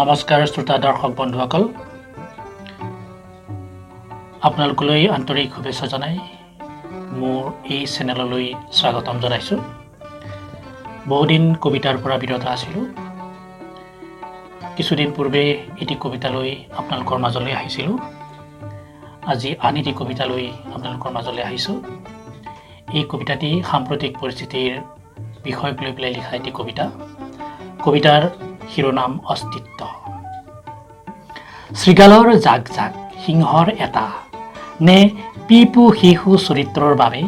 নমস্কাৰ শ্ৰোতা দৰ্শক বন্ধুসকল, আপোনালোকলৈ আন্তৰিক শুভেচ্ছা জনাই মোৰ এই চেনেললৈ স্বাগতম জনাইছোঁ। বহুদিন কবিতাৰ পৰা বিৰত আছিলোঁ। কিছুদিন পূৰ্বে এটি কবিতালৈ আপোনালোকৰ মাজলৈ আহিছিলোঁ। আজি আন এটি কবিতালৈ আপোনালোকৰ মাজলৈ আহিছোঁ। এই কবিতাটি সাম্প্ৰতিক পৰিস্থিতিৰ বিষয়ক লৈ পেলাই লিখা এটি কবিতা। কবিতাৰ শিৰোনাম অস্তিত্ব। শৃগালৰ জাক জাক সিংহৰ এটা নে পিপু শিশু চৰিত্ৰৰ বাবে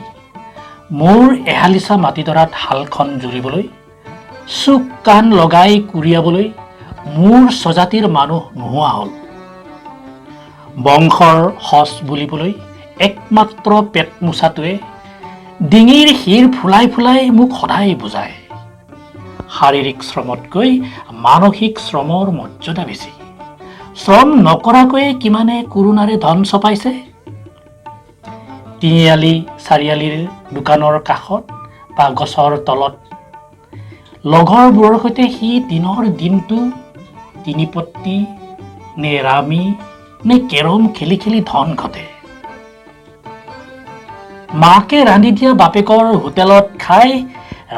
মোৰ এহালিচা মাটিডৰাত হালখন জুৰিবলৈ, চুক কাণ লগাই কুৰিয়াবলৈ মোৰ স্বজাতিৰ মানুহ নোহোৱা হ'ল। বংশৰ সঁচ বুলিবলৈ একমাত্ৰ পেট মোচাটোৱে ডিঙিৰ শিৰ ফুলাই ফুলাই মোক সদায় বুজায়। শাৰীৰিক শ্ৰমতকৈ মানসিক শ্ৰমৰ মৰ্যাদা বেছি। শ্ৰম নকৰাকৈয়ে কিমানে কৰোণাৰে ধন চপাইছে। তিনিআলি চাৰিআলিৰ দোকানৰ কাষত বা গছৰ তলত লগৰবোৰৰ সৈতে সি দিনৰ দিনটো তিনিপত্তি নে ৰামি নে কেৰম খেলি খেলি ধন ঘটে। মাকে ৰান্ধি দিয়া বাপেকৰ হোটেলত খাই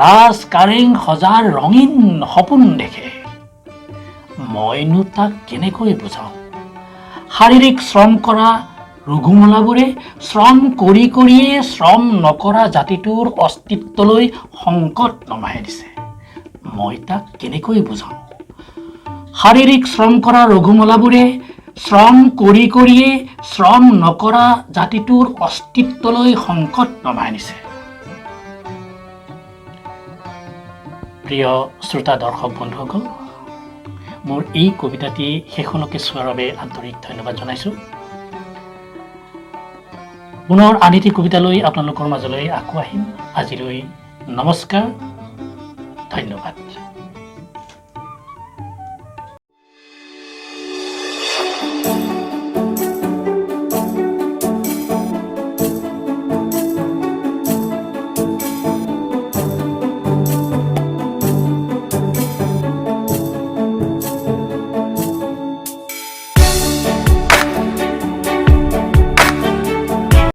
ৰাজ কাৰেং সজাৰ ৰঙীন সপোন দেখে। মইনো তাক কেনেকৈ বুজাওঁ? শাৰীৰিক শ্ৰম কৰা ৰঘুমলাবোৰে শ্ৰম কৰি কৰিয়ে শ্ৰম নকৰা জাতিটোৰ অস্তিত্বলৈ সংকট নমাই দিছে। মই তাক কেনেকৈ বুজাওঁ? শাৰীৰিক শ্ৰম কৰা ৰঘুমলাবোৰে শ্ৰম কৰি কৰিয়ে শ্ৰম নকৰা জাতিটোৰ অস্তিত্বলৈ সংকট নমাই নিছে। প্ৰিয় শ্ৰোতা দৰ্শক বন্ধুসকল, মোৰ এই কবিতাটি শেষলৈকে চোৱাৰ বাবে আন্তৰিক ধন্যবাদ জনাইছোঁ। পুনৰ আন এটি কবিতালৈ আপোনালোকৰ মাজলৈ আকৌ আহিম। আজিলৈ নমস্কাৰ, ধন্যবাদ।